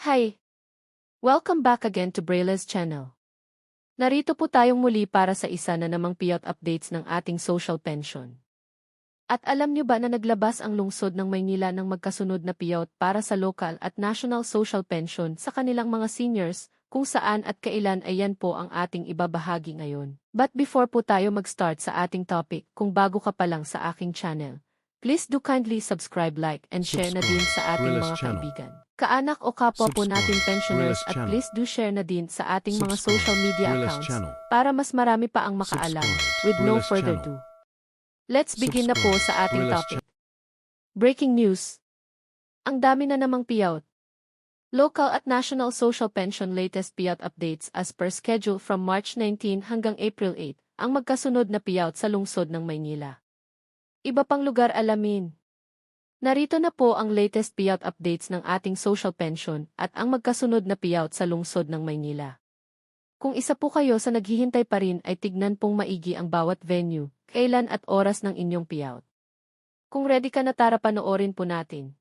Hi! Welcome back again to Brayla's channel. Narito po tayong muli para sa isa na namang payout updates ng ating social pension. At alam niyo ba na naglabas ang lungsod ng Maynila ng magkasunod na payout para sa local at national social pension sa kanilang mga seniors, kung saan at kailan ay yan po ang ating ibabahagi ngayon. But before po tayo mag-start sa ating topic, kung bago ka pa lang sa aking channel, please do kindly subscribe, like, and share na din sa ating mga kaibigan, kaanak o kapwa po nating pensioners, at please do share na din sa ating mga social media accounts para mas marami pa ang makaalam. With no further ado, let's begin na po sa ating topic. Breaking news. Ang dami na namang payout. Local at national social pension latest payout updates as per schedule from March 19 hanggang April 8, ang magkasunod na payout sa lungsod ng Maynila. Iba pang lugar alamin. Narito na po ang latest payout updates ng ating social pension at ang magkasunod na payout sa lungsod ng Maynila. Kung isa po kayo sa naghihintay pa rin ay tignan pong maigi ang bawat venue, kailan at oras ng inyong payout. Kung ready ka na, tara panoorin po natin.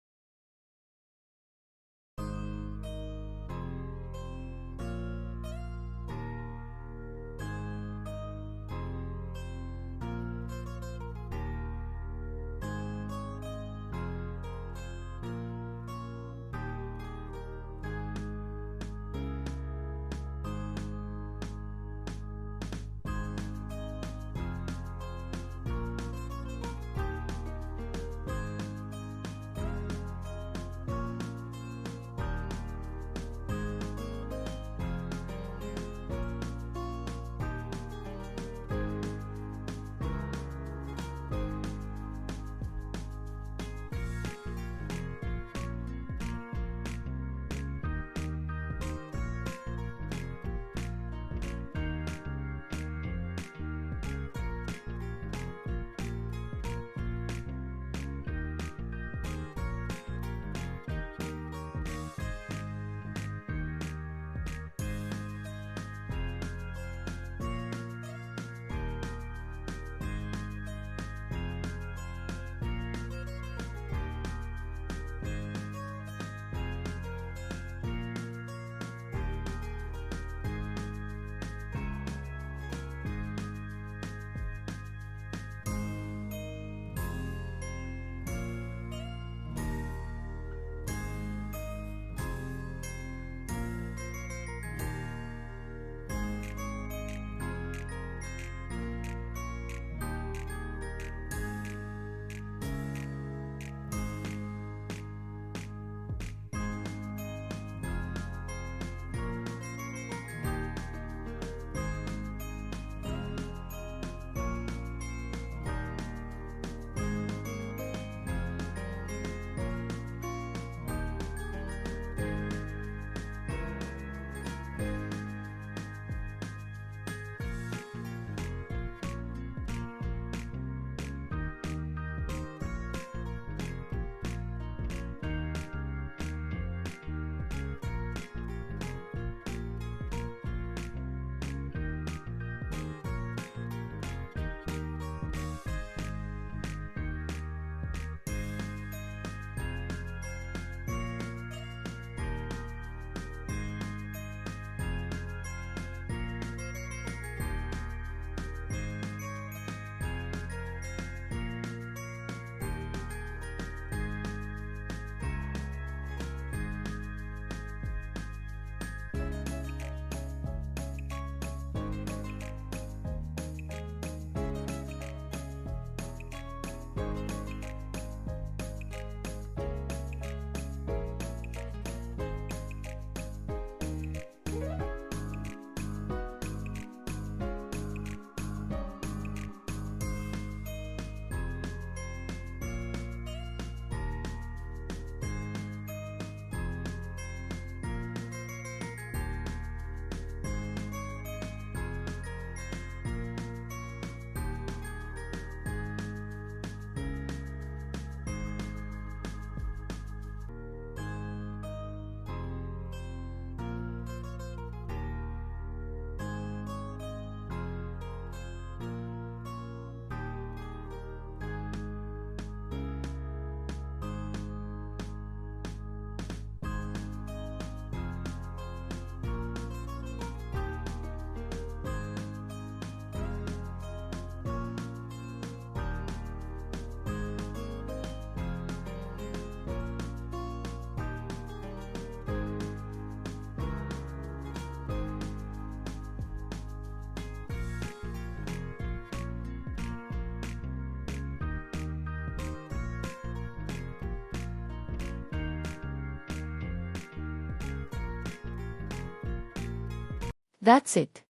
That's it.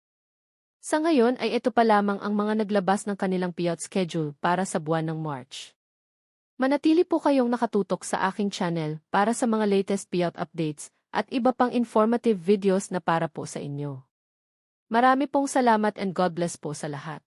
Sa ngayon ay ito pa lamang ang mga naglabas ng kanilang payout schedule para sa buwan ng March. Manatili po kayong nakatutok sa aking channel para sa mga latest payout updates at iba pang informative videos na para po sa inyo. Marami pong salamat and God bless po sa lahat.